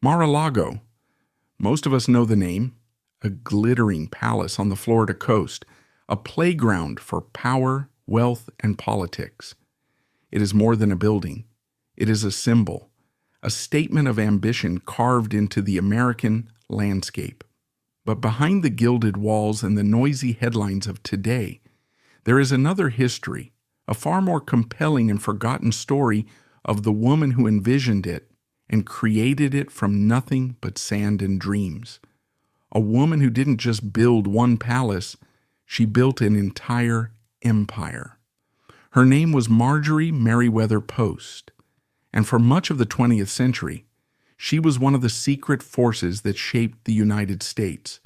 Mar-a-Lago. Most of us know the name, a glittering palace on the Florida coast, a playground for power, wealth, and politics. It is more than a building. It is a symbol, a statement of ambition carved into the American landscape. But behind the gilded walls and the noisy headlines of today, there is another history, a far more compelling and forgotten story of the woman who envisioned it and created it from nothing but sand and dreams. A woman who didn't just build one palace, she built an entire empire. Her name was Marjorie Merriweather Post, and for much of the 20th century, she was one of the secret forces that shaped the United States.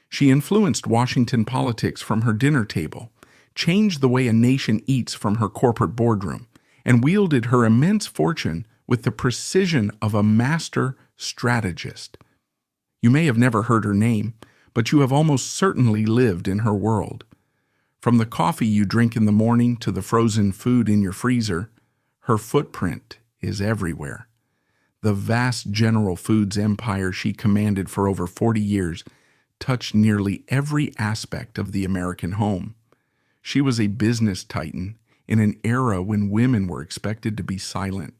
She influenced Washington politics from her dinner table, changed the way a nation eats from her corporate boardroom, and wielded her immense fortune with the precision of a master strategist. You may have never heard her name, but you have almost certainly lived in her world. From the coffee you drink in the morning to the frozen food in your freezer, her footprint is everywhere. The vast General Foods empire she commanded for over 40 years touched nearly every aspect of the American home. She was a business titan in an era when women were expected to be silent.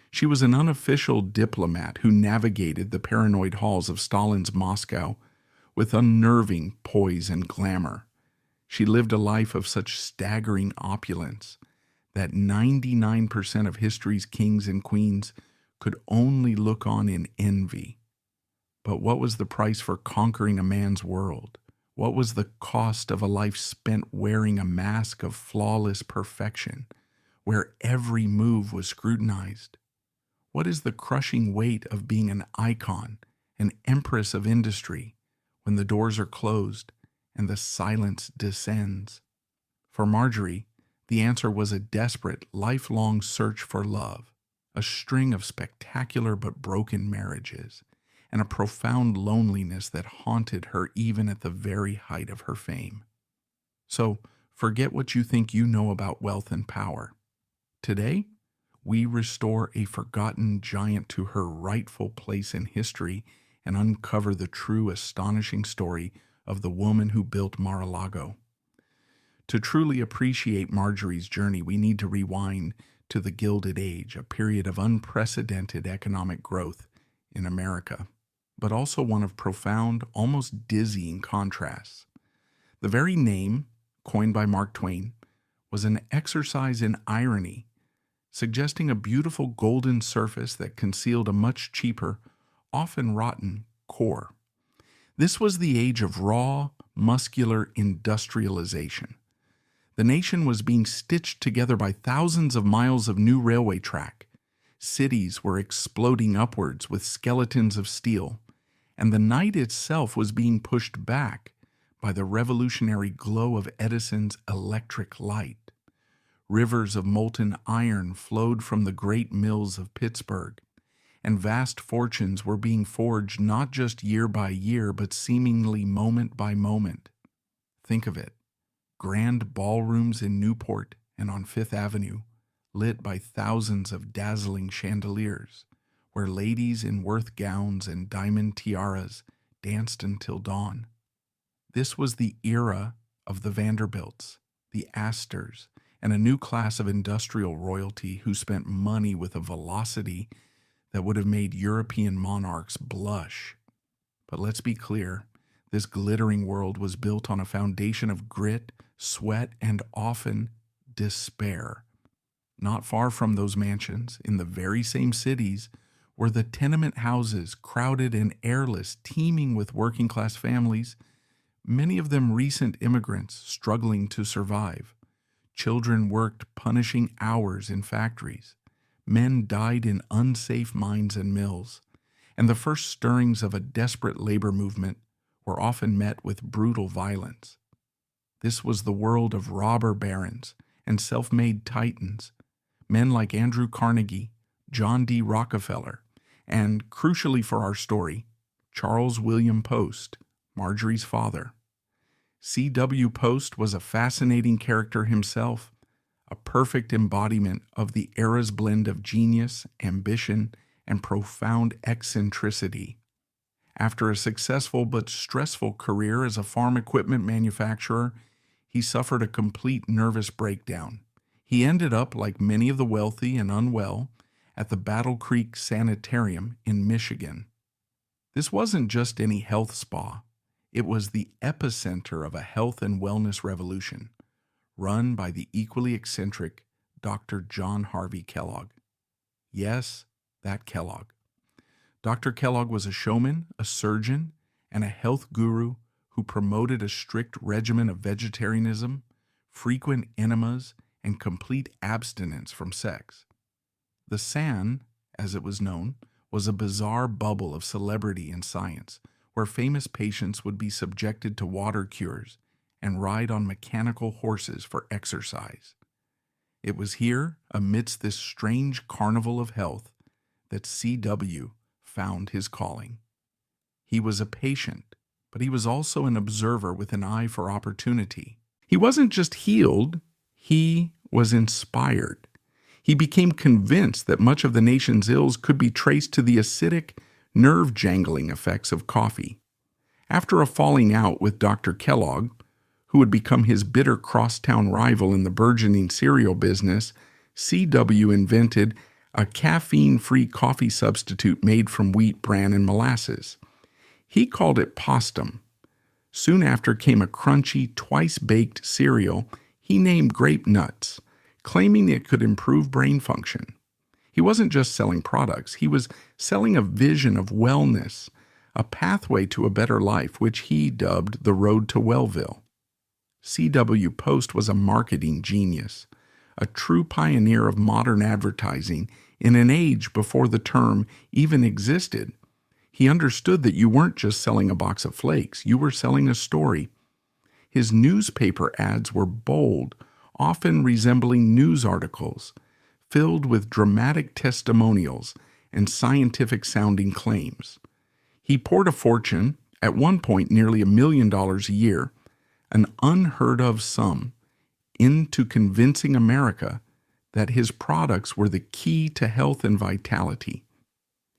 She was an unofficial diplomat who navigated the paranoid halls of Stalin's Moscow with unnerving poise and glamour. She lived a life of such staggering opulence that 99% of history's kings and queens could only look on in envy. But what was the price for conquering a man's world? What was the cost of a life spent wearing a mask of flawless perfection, where every move was scrutinized? What is the crushing weight of being an icon, an empress of industry, when the doors are closed and the silence descends? For Marjorie, the answer was a desperate, lifelong search for love, a string of spectacular but broken marriages, and a profound loneliness that haunted her even at the very height of her fame. So, forget what you think you know about wealth and power. Today, we restore a forgotten giant to her rightful place in history and uncover the true astonishing story of the woman who built Mar-a-Lago. To truly appreciate Marjorie's journey, we need to rewind to the Gilded Age, a period of unprecedented economic growth in America, but also one of profound, almost dizzying contrasts. The very name, coined by Mark Twain, was an exercise in irony, suggesting a beautiful golden surface that concealed a much cheaper, often rotten, core. This was the age of raw, muscular industrialization. The nation was being stitched together by thousands of miles of new railway track. Cities were exploding upwards with skeletons of steel, and the night itself was being pushed back by the revolutionary glow of Edison's electric light. Rivers of molten iron flowed from the great mills of Pittsburgh, and vast fortunes were being forged not just year by year, but seemingly moment by moment. Think of it. Grand ballrooms in Newport and on Fifth Avenue, lit by thousands of dazzling chandeliers, where ladies in Worth gowns and diamond tiaras danced until dawn. This was the era of the Vanderbilts, the Astors, and a new class of industrial royalty who spent money with a velocity that would have made European monarchs blush. But let's be clear, this glittering world was built on a foundation of grit, sweat, and often despair. Not far from those mansions, in the very same cities, were the tenement houses, crowded and airless, teeming with working-class families, many of them recent immigrants struggling to survive. Children worked punishing hours in factories. Men died in unsafe mines and mills. And the first stirrings of a desperate labor movement were often met with brutal violence. This was the world of robber barons and self-made titans, men like Andrew Carnegie, John D. Rockefeller, and, crucially for our story, Charles William Post, Marjorie's father. C.W. Post was a fascinating character himself, a perfect embodiment of the era's blend of genius, ambition, and profound eccentricity. After a successful but stressful career as a farm equipment manufacturer, he suffered a complete nervous breakdown. He ended up, like many of the wealthy and unwell, at the Battle Creek Sanitarium in Michigan. This wasn't just any health spa. It was the epicenter of a health and wellness revolution, run by the equally eccentric Dr. John Harvey Kellogg. Yes, that Kellogg. Dr. Kellogg was a showman, a surgeon, and a health guru who promoted a strict regimen of vegetarianism, frequent enemas, and complete abstinence from sex. The San, as it was known, was a bizarre bubble of celebrity and science, where famous patients would be subjected to water cures and ride on mechanical horses for exercise. It was here, amidst this strange carnival of health, that C.W. found his calling. He was a patient, but he was also an observer with an eye for opportunity. He wasn't just healed, he was inspired. He became convinced that much of the nation's ills could be traced to the acidic, nerve-jangling effects of coffee. After a falling out with Dr. Kellogg, who would become his bitter crosstown rival in the burgeoning cereal business, C.W. invented a caffeine-free coffee substitute made from wheat bran and molasses. He called it postum. Soon after came a crunchy, twice-baked cereal he named Grape Nuts, claiming it could improve brain function. He wasn't just selling products, he was selling a vision of wellness, a pathway to a better life, which he dubbed the Road to Wellville. C.W. Post was a marketing genius, a true pioneer of modern advertising in an age before the term even existed. He understood that you weren't just selling a box of flakes, you were selling a story. His newspaper ads were bold, often resembling news articles, filled with dramatic testimonials and scientific-sounding claims. He poured a fortune, at one point nearly $1 million a year, an unheard-of sum, into convincing America that his products were the key to health and vitality.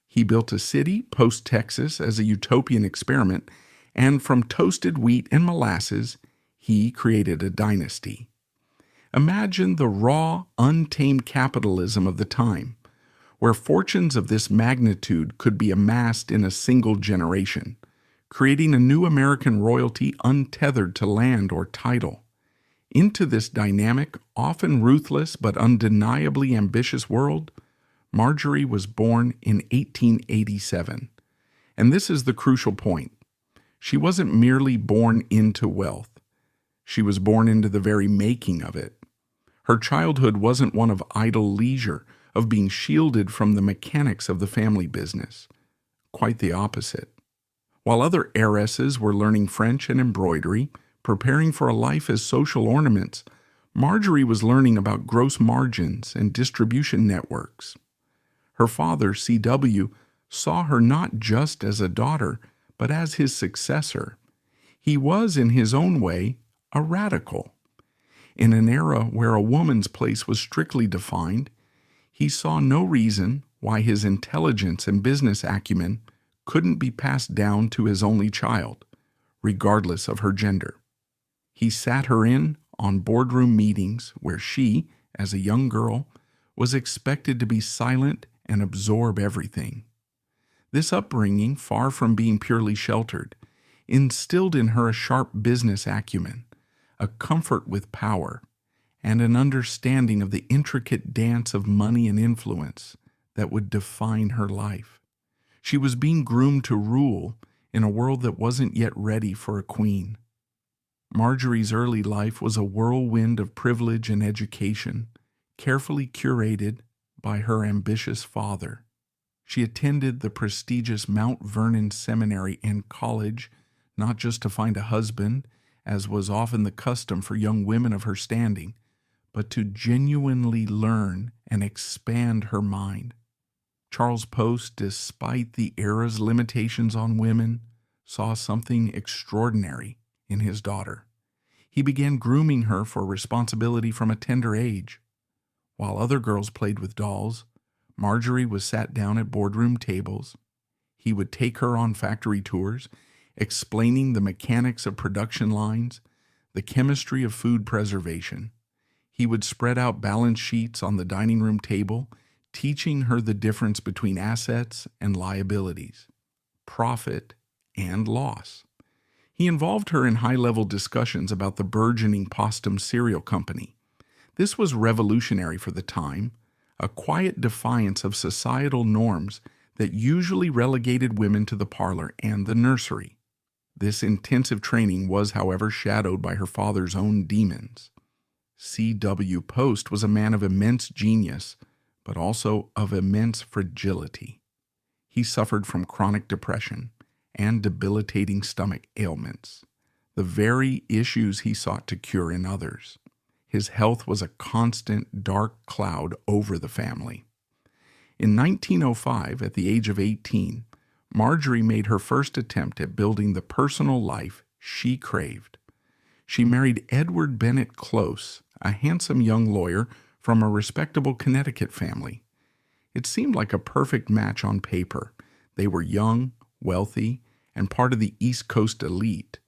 He built a city, Post, Texas, as a utopian experiment, and from toasted wheat and molasses, he created a dynasty. Imagine the raw, untamed capitalism of the time, where fortunes of this magnitude could be amassed in a single generation, creating a new American royalty untethered to land or title. Into this dynamic, often ruthless but undeniably ambitious world, Marjorie was born in 1887. And this is the crucial point. She wasn't merely born into wealth. She was born into the very making of it. Her childhood wasn't one of idle leisure, of being shielded from the mechanics of the family business. Quite the opposite. While other heiresses were learning French and embroidery, preparing for a life as social ornaments, Marjorie was learning about gross margins and distribution networks. Her father, C.W., saw her not just as a daughter, but as his successor. He was, in his own way, a radical. In an era where a woman's place was strictly defined, he saw no reason why his intelligence and business acumen couldn't be passed down to his only child, regardless of her gender. He sat her in on boardroom meetings where she, as a young girl, was expected to be silent and absorb everything. This upbringing, far from being purely sheltered, instilled in her a sharp business acumen, a comfort with power, and an understanding of the intricate dance of money and influence that would define her life. She was being groomed to rule in a world that wasn't yet ready for a queen. Marjorie's early life was a whirlwind of privilege and education, carefully curated by her ambitious father. She attended the prestigious Mount Vernon Seminary and College, not just to find a husband, as was often the custom for young women of her standing, but to genuinely learn and expand her mind. Charles Post, despite the era's limitations on women, saw something extraordinary in his daughter. He began grooming her for responsibility from a tender age. While other girls played with dolls, Marjorie was sat down at boardroom tables. He would take her on factory tours, explaining the mechanics of production lines, the chemistry of food preservation. He would spread out balance sheets on the dining room table, teaching her the difference between assets and liabilities, profit and loss. He involved her in high-level discussions about the burgeoning Postum cereal company. This was revolutionary for the time, a quiet defiance of societal norms that usually relegated women to the parlor and the nursery. This intensive training was, however, shadowed by her father's own demons. C.W. Post was a man of immense genius, but also of immense fragility. He suffered from chronic depression and debilitating stomach ailments, the very issues he sought to cure in others. His health was a constant dark cloud over the family. In 1905, at the age of 18, Marjorie made her first attempt at building the personal life she craved. She married Edward Bennett Close, a handsome young lawyer from a respectable Connecticut family. It seemed like a perfect match on paper. They were young, wealthy, and part of the East Coast elite.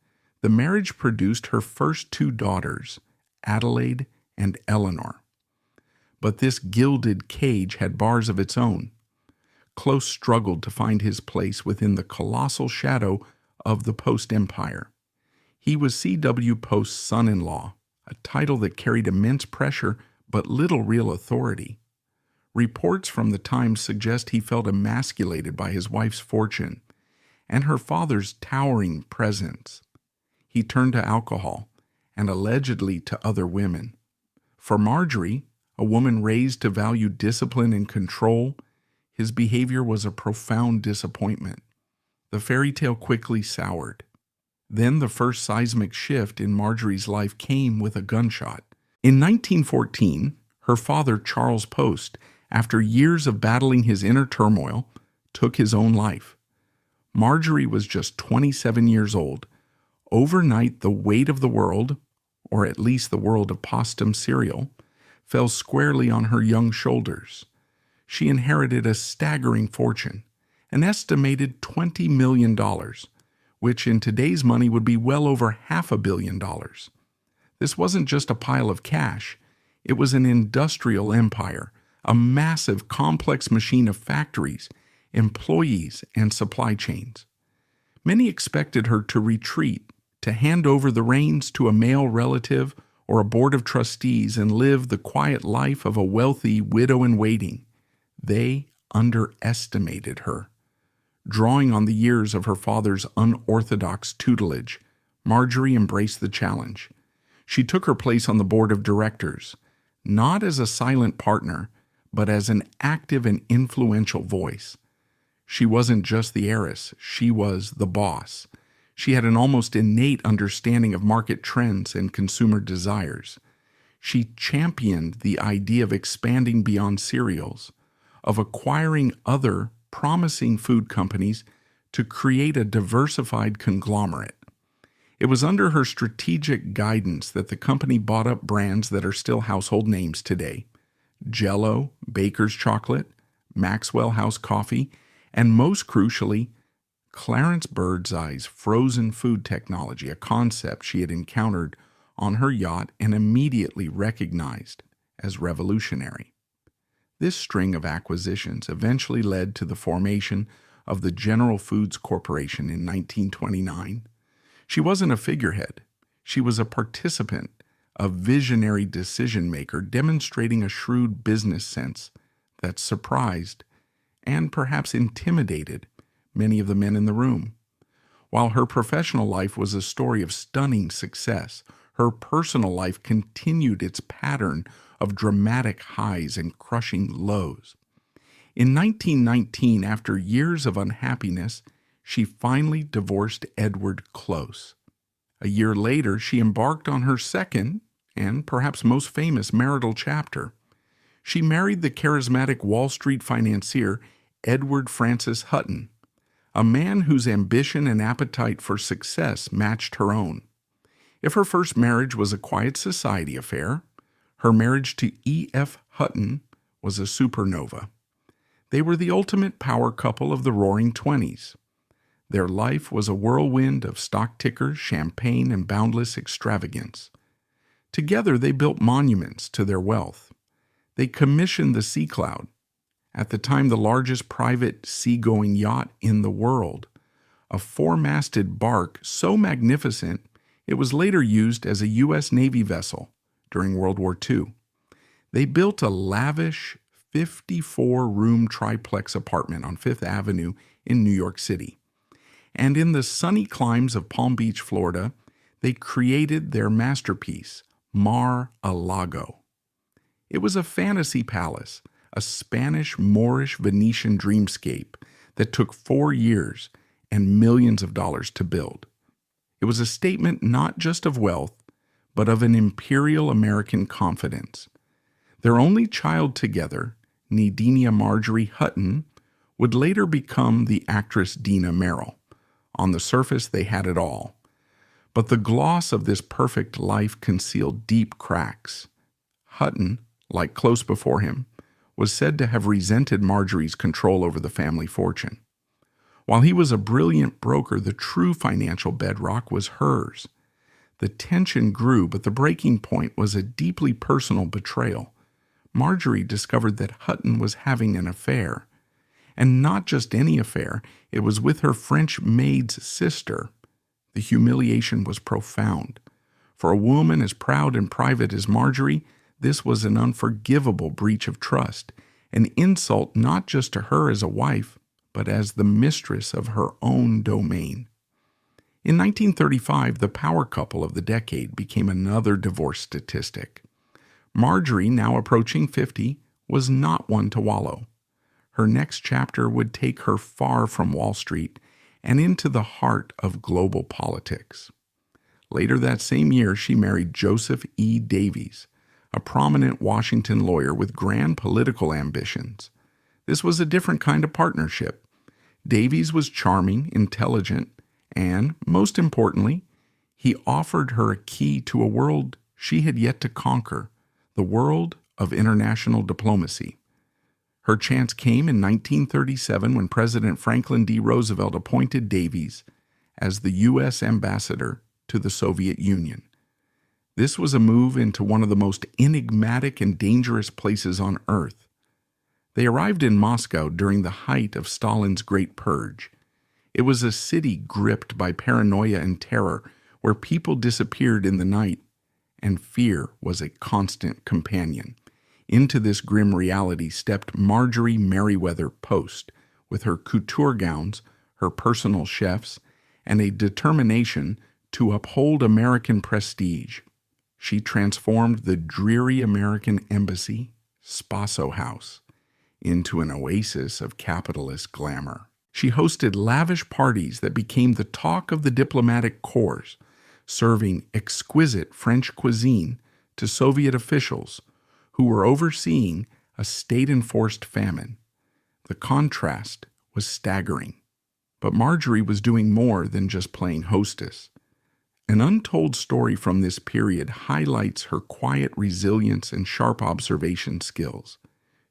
The marriage produced her first two daughters, Adelaide and Eleanor. But this gilded cage had bars of its own. Close struggled to find his place within the colossal shadow of the Post Empire. He was C.W. Post's son-in-law, a title that carried immense pressure but little real authority. Reports from the Times suggest he felt emasculated by his wife's fortune and her father's towering presence. He turned to alcohol and allegedly to other women. For Marjorie, a woman raised to value discipline and control, his behavior was a profound disappointment. The fairy tale quickly soured. Then the first seismic shift in Marjorie's life came with a gunshot. In 1914, her father, Charles Post, after years of battling his inner turmoil, took his own life. Marjorie was just 27 years old. Overnight, the weight of the world, or at least the world of Postum cereal, fell squarely on her young shoulders. She inherited a staggering fortune, an estimated $20 million, which in today's money would be well over $500 million. This wasn't just a pile of cash. It was an industrial empire, a massive, complex machine of factories, employees, and supply chains. Many expected her to retreat, to hand over the reins to a male relative or a board of trustees and live the quiet life of a wealthy widow-in-waiting. They underestimated her. Drawing on the years of her father's unorthodox tutelage, Marjorie embraced the challenge. She took her place on the board of directors, not as a silent partner, but as an active and influential voice. She wasn't just the heiress, she was the boss. She had an almost innate understanding of market trends and consumer desires. She championed the idea of expanding beyond cereals, of acquiring other promising food companies to create a diversified conglomerate. It was under her strategic guidance that the company bought up brands that are still household names today: Jell-O, Baker's Chocolate, Maxwell House Coffee, and most crucially, Clarence Birdseye's frozen food technology, a concept she had encountered on her yacht and immediately recognized as revolutionary. This string of acquisitions eventually led to the formation of the General Foods Corporation in 1929. She wasn't a figurehead. She was a participant, a visionary decision-maker demonstrating a shrewd business sense that surprised and perhaps intimidated many of the men in the room. While her professional life was a story of stunning success, her personal life continued its pattern of dramatic highs and crushing lows. In 1919, after years of unhappiness, she finally divorced Edward Close. A year later, she embarked on her second, and perhaps most famous, marital chapter. She married the charismatic Wall Street financier Edward Francis Hutton, a man whose ambition and appetite for success matched her own. If her first marriage was a quiet society affair, her marriage to E.F. Hutton was a supernova. They were the ultimate power couple of the Roaring Twenties. Their life was a whirlwind of stock tickers, champagne, and boundless extravagance. Together they built monuments to their wealth. They commissioned the Sea Cloud, at the time the largest private seagoing yacht in the world, a four-masted bark so magnificent it was later used as a U.S. Navy vessel during World War II. They built a lavish 54-room triplex apartment on Fifth Avenue in New York City. And in the sunny climes of Palm Beach, Florida, they created their masterpiece, Mar-a-Lago. It was a fantasy palace, a Spanish, Moorish, Venetian dreamscape that took 4 years and millions of dollars to build. It was a statement not just of wealth, but of an imperial American confidence. Their only child together, Nadine Marjorie Hutton, would later become the actress Dina Merrill. On the surface, they had it all. But the gloss of this perfect life concealed deep cracks. Hutton, like close before him, was said to have resented Marjorie's control over the family fortune. While he was a brilliant broker, the true financial bedrock was hers. The tension grew, but the breaking point was a deeply personal betrayal. Marjorie discovered that Hutton was having an affair. And not just any affair, it was with her French maid's sister. The humiliation was profound. For a woman as proud and private as Marjorie, this was an unforgivable breach of trust, an insult not just to her as a wife, but as the mistress of her own domain. In 1935, the power couple of the decade became another divorce statistic. Marjorie, now approaching 50, was not one to wallow. Her next chapter would take her far from Wall Street and into the heart of global politics. Later that same year, she married Joseph E. Davies, a prominent Washington lawyer with grand political ambitions. This was a different kind of partnership. Davies was charming, intelligent, and, most importantly, he offered her a key to a world she had yet to conquer, the world of international diplomacy. Her chance came in 1937 when President Franklin D. Roosevelt appointed Davies as the U.S. ambassador to the Soviet Union. This was a move into one of the most enigmatic and dangerous places on Earth. They arrived in Moscow during the height of Stalin's Great Purge. It was a city gripped by paranoia and terror, where people disappeared in the night, and fear was a constant companion. Into this grim reality stepped Marjorie Merriweather Post, with her couture gowns, her personal chefs, and a determination to uphold American prestige. She transformed the dreary American embassy, Spaso House, into an oasis of capitalist glamour. She hosted lavish parties that became the talk of the diplomatic corps, serving exquisite French cuisine to Soviet officials who were overseeing a state-enforced famine. The contrast was staggering. But Marjorie was doing more than just playing hostess. An untold story from this period highlights her quiet resilience and sharp observation skills.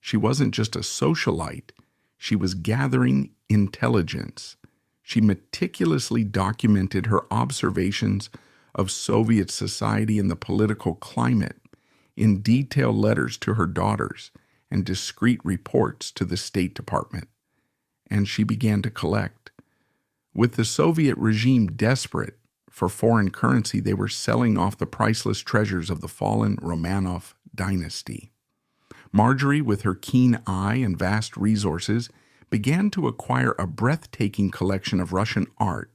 She wasn't just a socialite, she was gathering intelligence. She meticulously documented her observations of Soviet society and the political climate in detailed letters to her daughters and discreet reports to the State Department. And she began to collect. With the Soviet regime desperate for foreign currency, they were selling off the priceless treasures of the fallen Romanov dynasty. Marjorie, with her keen eye and vast resources, began to acquire a breathtaking collection of Russian art,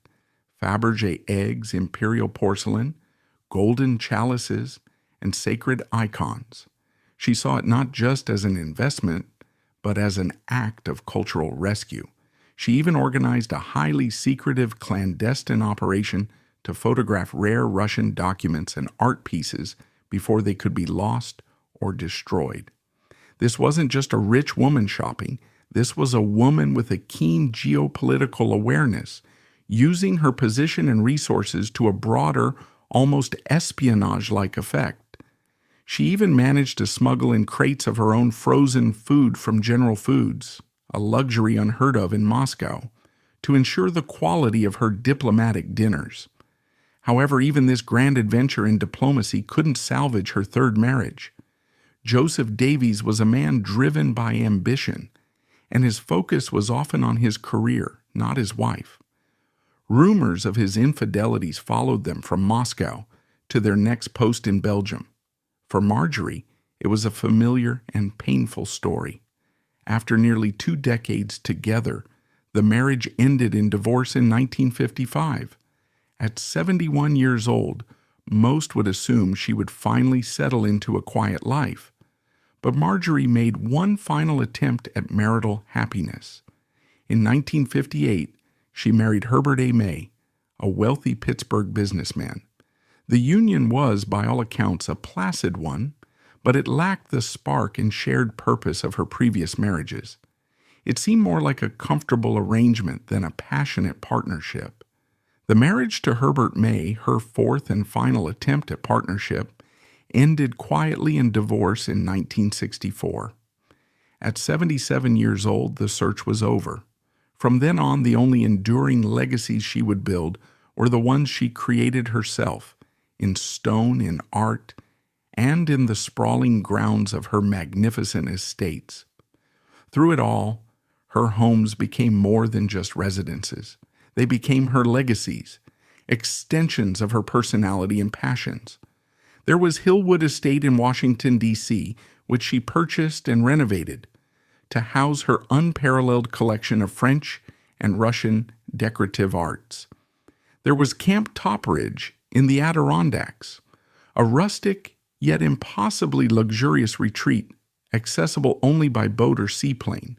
Fabergé eggs, imperial porcelain, golden chalices, and sacred icons. She saw it not just as an investment, but as an act of cultural rescue. She even organized a highly secretive clandestine operation to photograph rare Russian documents and art pieces before they could be lost or destroyed. This wasn't just a rich woman shopping. This was a woman with a keen geopolitical awareness, using her position and resources to a broader, almost espionage-like effect. She even managed to smuggle in crates of her own frozen food from General Foods, a luxury unheard of in Moscow, to ensure the quality of her diplomatic dinners. However, even this grand adventure in diplomacy couldn't salvage her third marriage. Joseph Davies was a man driven by ambition, and his focus was often on his career, not his wife. Rumors of his infidelities followed them from Moscow to their next post in Belgium. For Marjorie, it was a familiar and painful story. After nearly 2 decades together, the marriage ended in divorce in 1955. At 71 years old, most would assume she would finally settle into a quiet life. But Marjorie made one final attempt at marital happiness. In 1958, she married Herbert A. May, a wealthy Pittsburgh businessman. The union was, by all accounts, a placid one, but it lacked the spark and shared purpose of her previous marriages. It seemed more like a comfortable arrangement than a passionate partnership. The marriage to Herbert May, her fourth and final attempt at partnership, ended quietly in divorce in 1964. At 77 years old, the search was over. From then on, the only enduring legacies she would build were the ones she created herself, in stone, in art, and in the sprawling grounds of her magnificent estates. Through it all, her homes became more than just residences. They became her legacies, extensions of her personality and passions. There was Hillwood Estate in Washington, D.C., which she purchased and renovated to house her unparalleled collection of French and Russian decorative arts. There was Camp Topridge in the Adirondacks, a rustic yet impossibly luxurious retreat accessible only by boat or seaplane,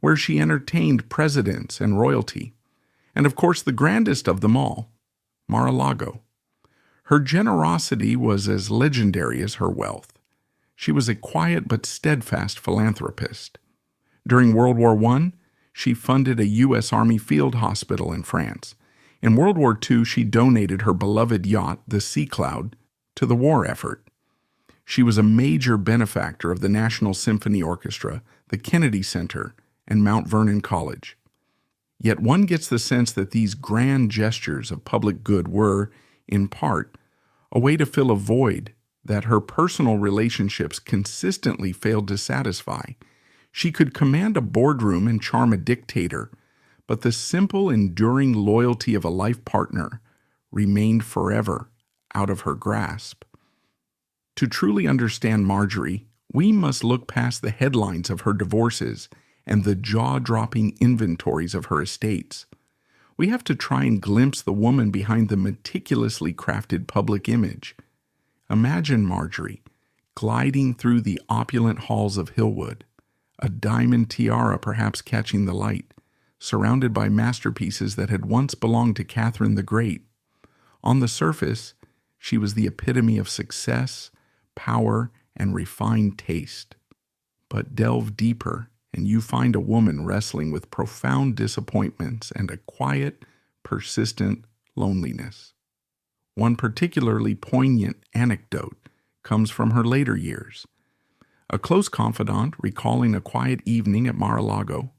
where she entertained presidents and royalty. And of course, the grandest of them all, Mar-a-Lago. Her generosity was as legendary as her wealth. She was a quiet but steadfast philanthropist. During World War I, she funded a U.S. Army field hospital in France. In World War II, she donated her beloved yacht, the Sea Cloud, to the war effort. She was a major benefactor of the National Symphony Orchestra, the Kennedy Center, and Mount Vernon College. Yet one gets the sense that these grand gestures of public good were, in part, a way to fill a void that her personal relationships consistently failed to satisfy. She could command a boardroom and charm a dictator, but the simple, enduring loyalty of a life partner remained forever out of her grasp. To truly understand Marjorie, we must look past the headlines of her divorces and the jaw-dropping inventories of her estates. We have to try and glimpse the woman behind the meticulously crafted public image. Imagine Marjorie gliding through the opulent halls of Hillwood, a diamond tiara perhaps catching the light, surrounded by masterpieces that had once belonged to Catherine the Great. On the surface, she was the epitome of success, power, and refined taste. But delve deeper, and you find a woman wrestling with profound disappointments and a quiet, persistent loneliness. One particularly poignant anecdote comes from her later years. A close confidant, recalling a quiet evening at Mar-a-Lago,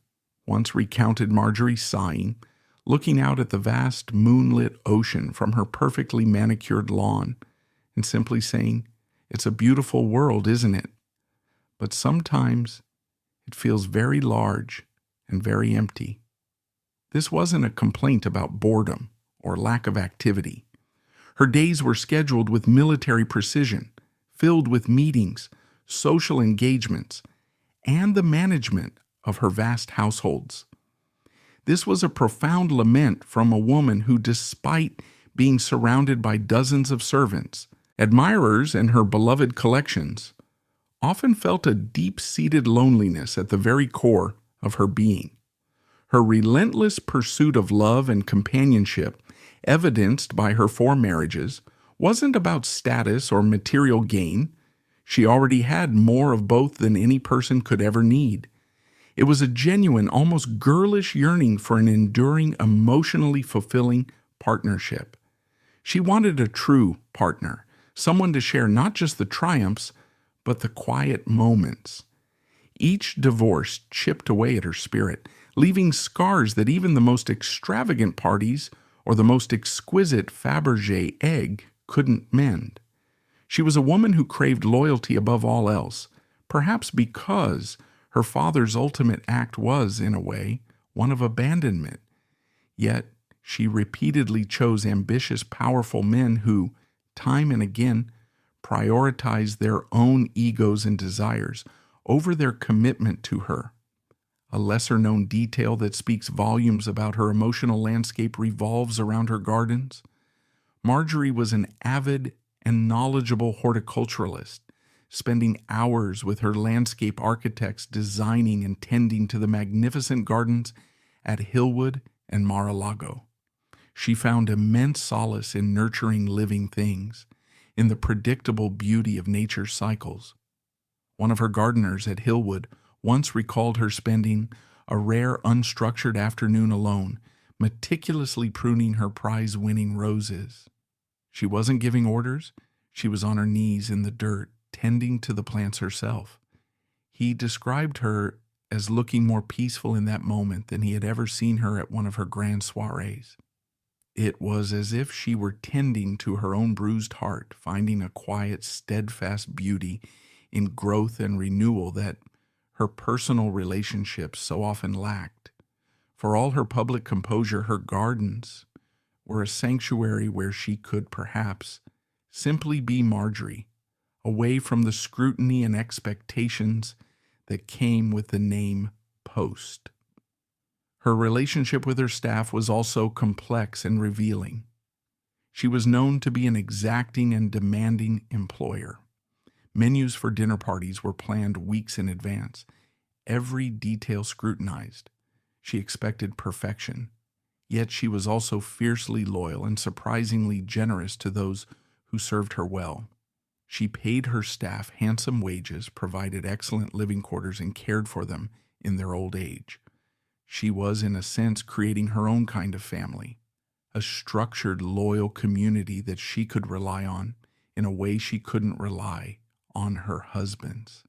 once recounted Marjorie sighing, looking out at the vast moonlit ocean from her perfectly manicured lawn, and simply saying, "It's a beautiful world, isn't it? But sometimes it feels very large and very empty." This wasn't a complaint about boredom or lack of activity. Her days were scheduled with military precision, filled with meetings, social engagements, and the management of her vast households. This was a profound lament from a woman who, despite being surrounded by dozens of servants, admirers, and her beloved collections, often felt a deep-seated loneliness at the very core of her being. Her relentless pursuit of love and companionship, evidenced by her 4 marriages, wasn't about status or material gain. She already had more of both than any person could ever need. It was a genuine, almost girlish yearning for an enduring, emotionally fulfilling partnership. She wanted a true partner, someone to share not just the triumphs, but the quiet moments. Each divorce chipped away at her spirit, leaving scars that even the most extravagant parties or the most exquisite Fabergé egg couldn't mend. She was a woman who craved loyalty above all else, perhaps because her father's ultimate act was, in a way, one of abandonment. Yet she repeatedly chose ambitious, powerful men who, time and again, prioritized their own egos and desires over their commitment to her. A lesser-known detail that speaks volumes about her emotional landscape revolves around her gardens. Marjorie was an avid and knowledgeable horticulturalist, spending hours with her landscape architects designing and tending to the magnificent gardens at Hillwood and Mar-a-Lago. She found immense solace in nurturing living things, in the predictable beauty of nature's cycles. One of her gardeners at Hillwood once recalled her spending a rare unstructured afternoon alone, meticulously pruning her prize-winning roses. She wasn't giving orders, she was on her knees in the dirt, tending to the plants herself. He described her as looking more peaceful in that moment than he had ever seen her at one of her grand soirees. It was as if she were tending to her own bruised heart, finding a quiet, steadfast beauty in growth and renewal that her personal relationships so often lacked. For all her public composure, her gardens were a sanctuary where she could perhaps simply be Marjorie, away from the scrutiny and expectations that came with the name Post. Her relationship with her staff was also complex and revealing. She was known to be an exacting and demanding employer. Menus for dinner parties were planned weeks in advance, every detail scrutinized. She expected perfection, yet she was also fiercely loyal and surprisingly generous to those who served her well. She paid her staff handsome wages, provided excellent living quarters, and cared for them in their old age. She was, in a sense, creating her own kind of family, a structured, loyal community that she could rely on in a way she couldn't rely on her husband's.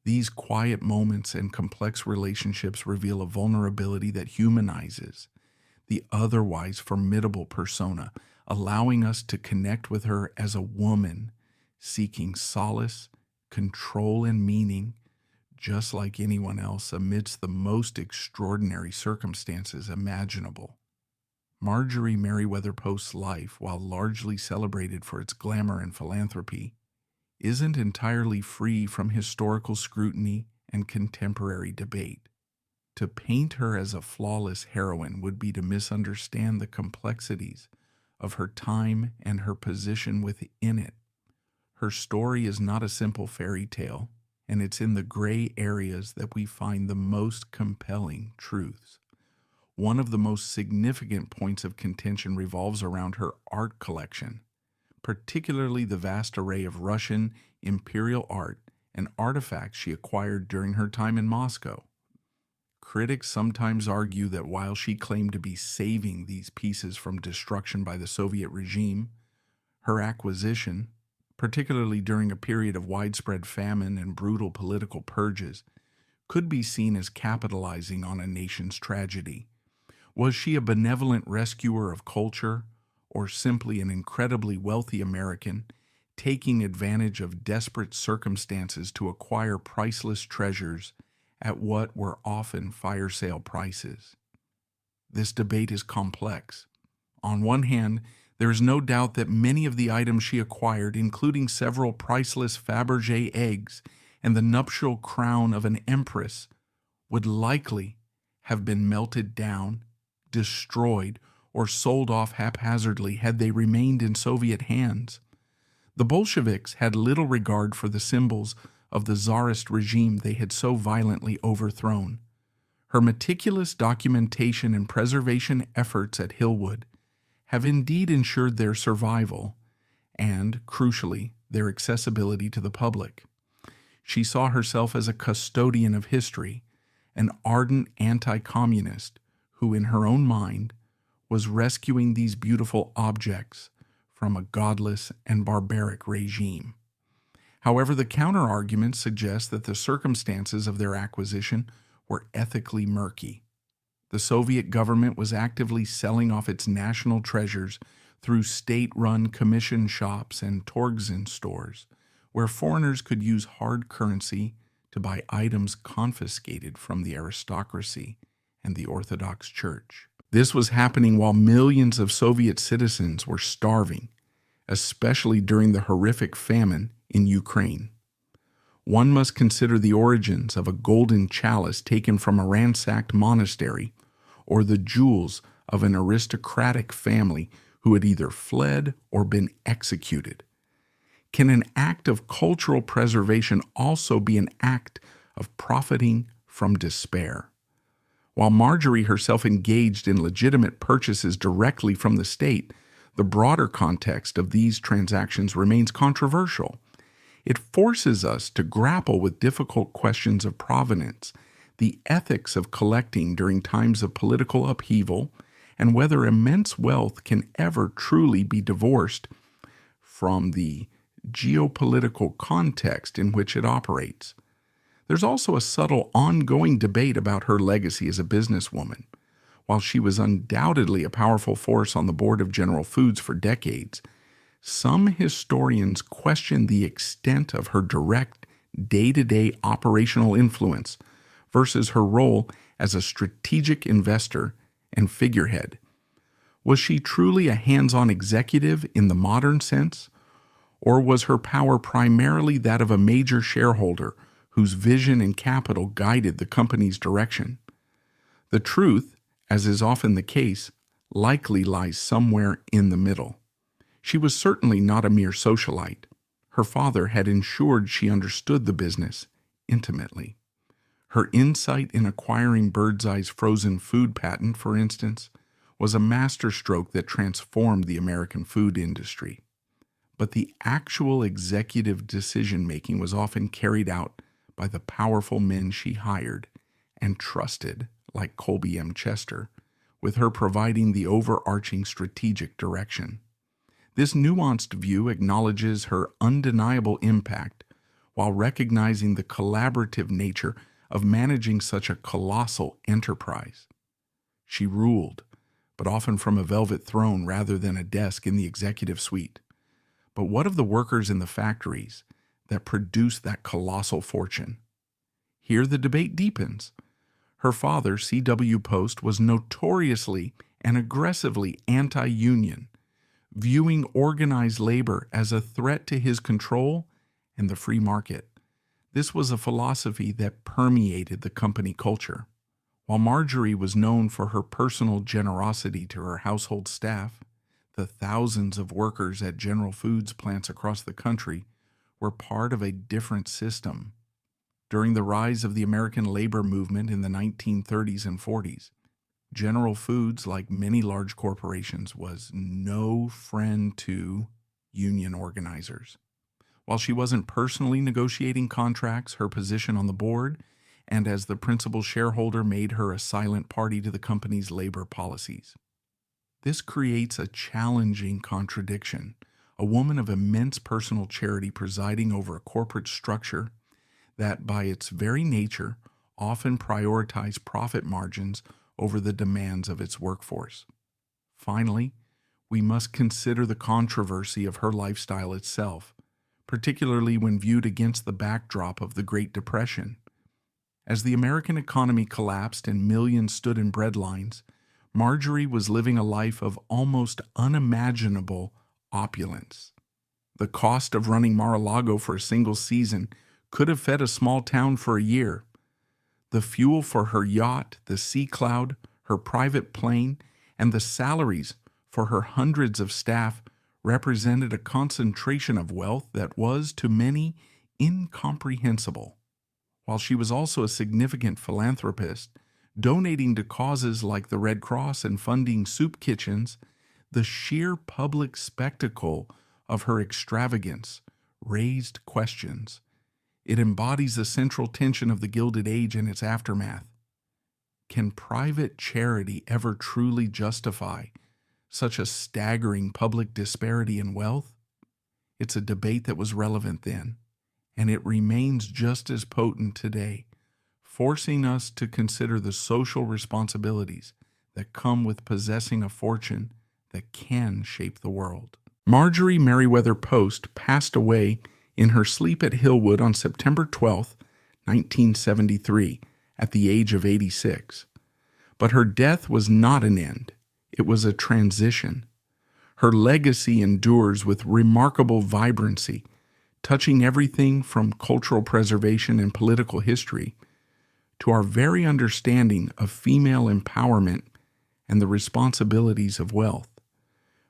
These quiet moments and complex relationships reveal a vulnerability that humanizes the otherwise formidable persona, allowing us to connect with her as a woman seeking solace, control, and meaning, just like anyone else amidst the most extraordinary circumstances imaginable. Marjorie Merriweather Post's life, while largely celebrated for its glamour and philanthropy, isn't entirely free from historical scrutiny and contemporary debate. To paint her as a flawless heroine would be to misunderstand the complexities of her time and her position within it. Her story is not a simple fairy tale, and it's in the gray areas that we find the most compelling truths. One of the most significant points of contention revolves around her art collection, particularly the vast array of Russian imperial art and artifacts she acquired during her time in Moscow. Critics sometimes argue that while she claimed to be saving these pieces from destruction by the Soviet regime, her acquisition, particularly during a period of widespread famine and brutal political purges, could be seen as capitalizing on a nation's tragedy. Was she a benevolent rescuer of culture, or simply an incredibly wealthy American taking advantage of desperate circumstances to acquire priceless treasures at what were often fire sale prices? This debate is complex. On one hand, there is no doubt that many of the items she acquired, including several priceless Fabergé eggs and the nuptial crown of an empress, would likely have been melted down, destroyed, or sold off haphazardly had they remained in Soviet hands. The Bolsheviks had little regard for the symbols of the Tsarist regime they had so violently overthrown. Her meticulous documentation and preservation efforts at Hillwood have indeed ensured their survival and, crucially, their accessibility to the public. She saw herself as a custodian of history, an ardent anti-communist who, in her own mind, was rescuing these beautiful objects from a godless and barbaric regime. However, the counterargument suggests that the circumstances of their acquisition were ethically murky. The Soviet government was actively selling off its national treasures through state-run commission shops and Torgsen stores, where foreigners could use hard currency to buy items confiscated from the aristocracy and the Orthodox Church. This was happening while millions of Soviet citizens were starving, especially during the horrific famine in Ukraine. One must consider the origins of a golden chalice taken from a ransacked monastery, or the jewels of an aristocratic family who had either fled or been executed. Can an act of cultural preservation also be an act of profiting from despair? While Marjorie herself engaged in legitimate purchases directly from the state, the broader context of these transactions remains controversial. It forces us to grapple with difficult questions of provenance, the ethics of collecting during times of political upheaval, and whether immense wealth can ever truly be divorced from the geopolitical context in which it operates. There's also a subtle ongoing debate about her legacy as a businesswoman. While she was undoubtedly a powerful force on the board of General Foods for decades, some historians question the extent of her direct, day-to-day operational influence versus her role as a strategic investor and figurehead. Was she truly a hands-on executive in the modern sense, or was her power primarily that of a major shareholder whose vision and capital guided the company's direction? The truth, as is often the case, likely lies somewhere in the middle. She was certainly not a mere socialite. Her father had ensured she understood the business intimately. Her insight in acquiring Birdseye's frozen food patent, for instance, was a masterstroke that transformed the American food industry. But the actual executive decision-making was often carried out by the powerful men she hired and trusted, like Colby M. Chester, with her providing the overarching strategic direction. This nuanced view acknowledges her undeniable impact while recognizing the collaborative nature of managing such a colossal enterprise. She ruled, but often from a velvet throne rather than a desk in the executive suite. But what of the workers in the factories that produced that colossal fortune? Here the debate deepens. Her father, C.W. Post, was notoriously and aggressively anti-union, viewing organized labor as a threat to his control and the free market. This was a philosophy that permeated the company culture. While Marjorie was known for her personal generosity to her household staff, the thousands of workers at General Foods plants across the country were part of a different system. During the rise of the American labor movement in the 1930s and 40s, General Foods, like many large corporations, was no friend to union organizers. While she wasn't personally negotiating contracts, her position on the board and as the principal shareholder made her a silent party to the company's labor policies. This creates a challenging contradiction. A woman of immense personal charity presiding over a corporate structure that, by its very nature, often prioritized profit margins over the demands of its workforce. Finally, we must consider the controversy of her lifestyle itself, particularly when viewed against the backdrop of the Great Depression. As the American economy collapsed and millions stood in breadlines, Marjorie was living a life of almost unimaginable opulence. The cost of running Mar-a-Lago for a single season could have fed a small town for a year. The fuel for her yacht, the Sea Cloud, her private plane, and the salaries for her hundreds of staff represented a concentration of wealth that was, to many, incomprehensible. While she was also a significant philanthropist, donating to causes like the Red Cross and funding soup kitchens, the sheer public spectacle of her extravagance raised questions. It embodies the central tension of the Gilded Age and its aftermath. Can private charity ever truly justify such a staggering public disparity in wealth? It's a debate that was relevant then, and it remains just as potent today, forcing us to consider the social responsibilities that come with possessing a fortune that can shape the world. Marjorie Merriweather Post passed away in her sleep at Hillwood on September 12, 1973, at the age of 86. But her death was not an end. It was a transition. Her legacy endures with remarkable vibrancy, touching everything from cultural preservation and political history to our very understanding of female empowerment and the responsibilities of wealth.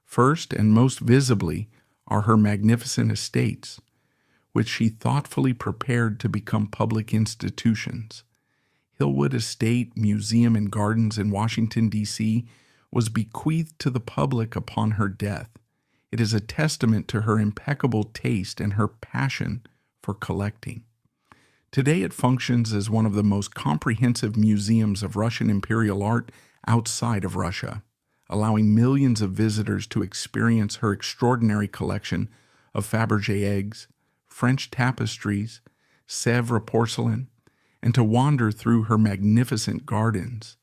First and most visibly are her magnificent estates, which she thoughtfully prepared to become public institutions. Hillwood Estate, Museum and Gardens in Washington, D.C., was bequeathed to the public upon her death. It is a testament to her impeccable taste and her passion for collecting. Today it functions as one of the most comprehensive museums of Russian imperial art outside of Russia, allowing millions of visitors to experience her extraordinary collection of Fabergé eggs, French tapestries, Sèvres porcelain, and to wander through her magnificent gardens.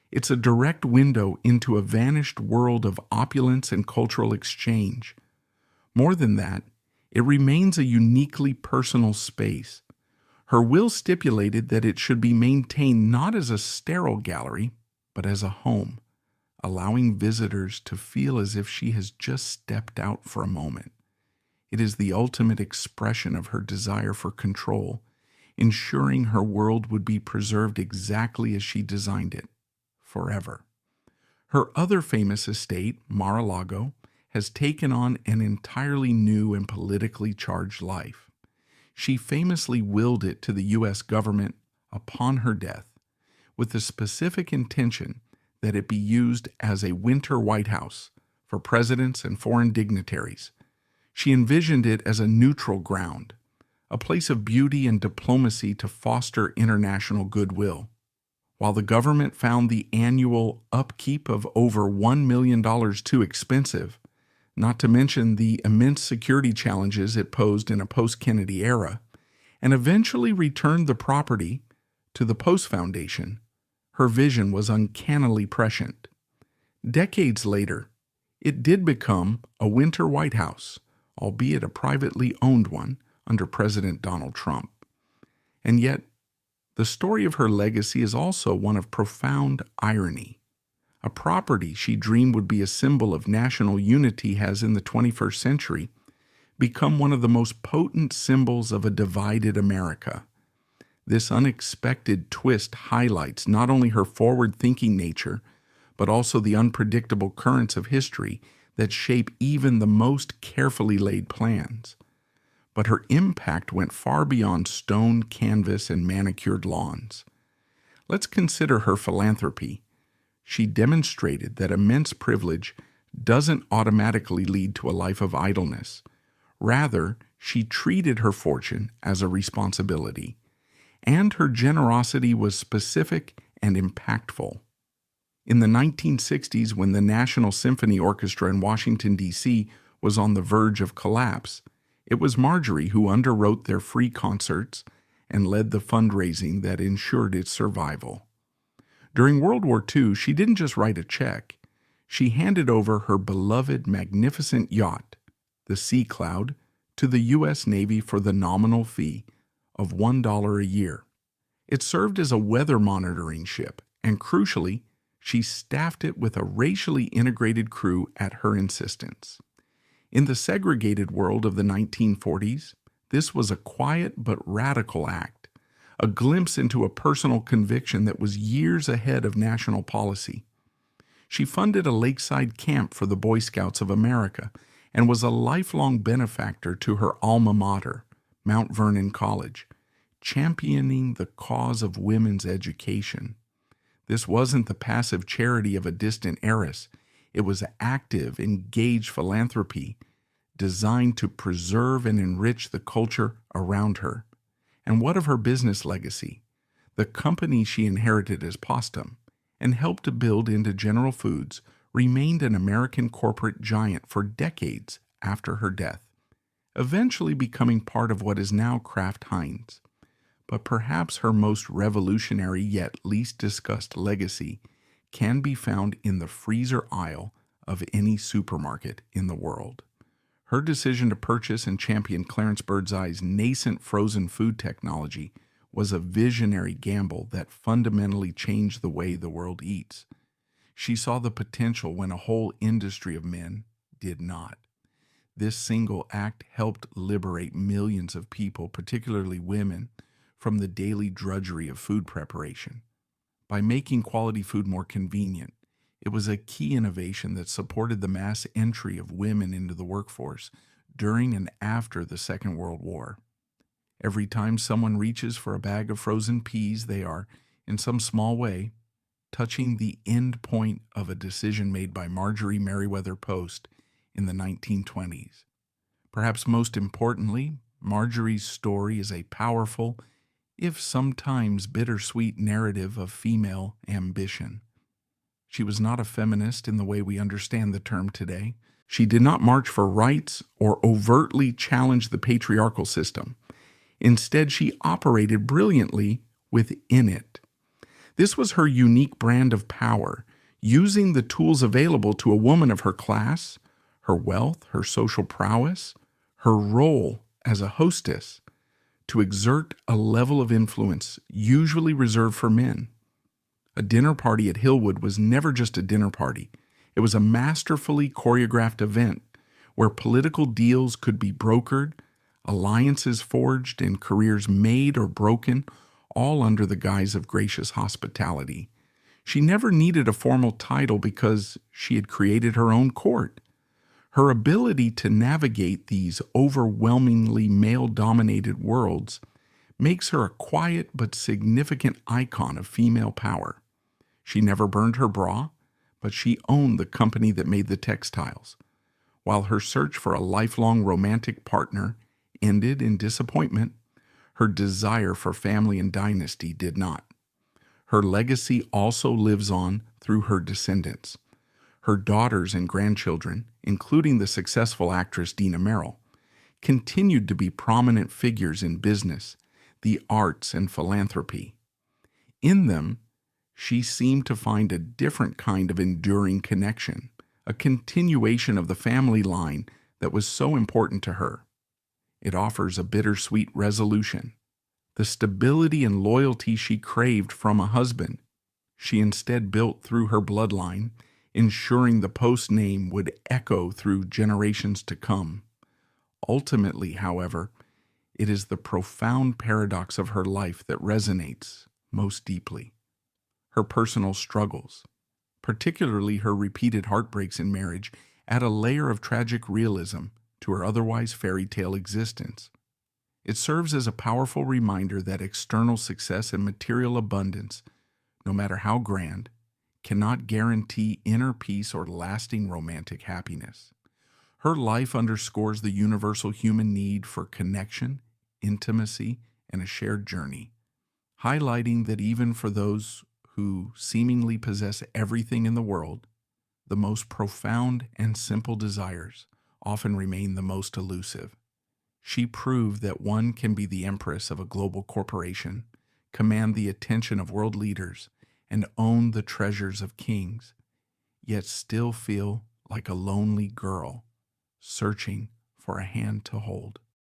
It's a direct window into a vanished world of opulence and cultural exchange. More than that, it remains a uniquely personal space. Her will stipulated that it should be maintained not as a sterile gallery, but as a home, allowing visitors to feel as if she has just stepped out for a moment. It is the ultimate expression of her desire for control, ensuring her world would be preserved exactly as she designed it, forever. Her other famous estate, Mar-a-Lago, has taken on an entirely new and politically charged life. She famously willed it to the U.S. government upon her death, with the specific intention that it be used as a winter White House for presidents and foreign dignitaries. She envisioned it as a neutral ground, a place of beauty and diplomacy to foster international goodwill. While the government found the annual upkeep of over $1 million too expensive, not to mention the immense security challenges it posed in a post-Kennedy era, and eventually returned the property to the Post Foundation, her vision was uncannily prescient. Decades later, it did become a winter White House, albeit a privately owned one under President Donald Trump. And yet, the story of her legacy is also one of profound irony. A property she dreamed would be a symbol of national unity has in the 21st century become one of the most potent symbols of a divided America. This unexpected twist highlights not only her forward-thinking nature, but also the unpredictable currents of history that shape even the most carefully laid plans. But her impact went far beyond stone, canvas, and manicured lawns. Let's consider her philanthropy. She demonstrated that immense privilege doesn't automatically lead to a life of idleness. Rather, she treated her fortune as a responsibility, and her generosity was specific and impactful. In the 1960s, when the National Symphony Orchestra in Washington, D.C. was on the verge of collapse, it was Marjorie who underwrote their free concerts and led the fundraising that ensured its survival. During World War II, she didn't just write a check. She handed over her beloved, magnificent yacht, the Sea Cloud, to the U.S. Navy for the nominal fee of $1 a year. It served as a weather monitoring ship, and crucially, she staffed it with a racially integrated crew at her insistence. In the segregated world of the 1940s, this was a quiet but radical act, a glimpse into a personal conviction that was years ahead of national policy. She funded a lakeside camp for the Boy Scouts of America and was a lifelong benefactor to her alma mater, Mount Vernon College, championing the cause of women's education. This wasn't the passive charity of a distant heiress. It was active, engaged philanthropy designed to preserve and enrich the culture around her. And what of her business legacy? The company she inherited as Postum and helped to build into General Foods remained an American corporate giant for decades after her death. eventually becoming part of what is now Kraft Heinz. But perhaps her most revolutionary yet least discussed legacy can be found in the freezer aisle of any supermarket in the world. Her decision to purchase and champion Clarence Birdseye's nascent frozen food technology was a visionary gamble that fundamentally changed the way the world eats. She saw the potential when a whole industry of men did not. This single act helped liberate millions of people, particularly women, from the daily drudgery of food preparation. By making quality food more convenient, it was a key innovation that supported the mass entry of women into the workforce during and after the Second World War. Every time someone reaches for a bag of frozen peas, they are, in some small way, touching the end point of a decision made by Marjorie Merriweather Post in the 1920s. Perhaps most importantly, Marjorie's story is a powerful, if sometimes bittersweet narrative of female ambition. She was not a feminist in the way we understand the term today. She did not march for rights or overtly challenge the patriarchal system. Instead, she operated brilliantly within it. This was her unique brand of power, using the tools available to a woman of her class, her wealth, her social prowess, her role as a hostess, to exert a level of influence usually reserved for men. A dinner party at Hillwood was never just a dinner party. It was a masterfully choreographed event where political deals could be brokered, alliances forged, and careers made or broken, all under the guise of gracious hospitality. She never needed a formal title because she had created her own court. Her ability to navigate these overwhelmingly male-dominated worlds makes her a quiet but significant icon of female power. She never burned her bra, but she owned the company that made the textiles. While her search for a lifelong romantic partner ended in disappointment, her desire for family and dynasty did not. Her legacy also lives on through her descendants. Her daughters and grandchildren, including the successful actress Dina Merrill, continued to be prominent figures in business, the arts, and philanthropy. In them, she seemed to find a different kind of enduring connection, a continuation of the family line that was so important to her. It offers a bittersweet resolution. The stability and loyalty she craved from a husband, she instead built through her bloodline, ensuring the Post name would echo through generations to come. Ultimately, however, it is the profound paradox of her life that resonates most deeply. Her personal struggles, particularly her repeated heartbreaks in marriage, add a layer of tragic realism to her otherwise fairy tale existence. It serves as a powerful reminder that external success and material abundance, no matter how grand, cannot guarantee inner peace or lasting romantic happiness. Her life underscores the universal human need for connection, intimacy, and a shared journey, highlighting that even for those who seemingly possess everything in the world, the most profound and simple desires often remain the most elusive. She proved that one can be the empress of a global corporation, command the attention of world leaders, and own the treasures of kings, yet still feel like a lonely girl searching for a hand to hold.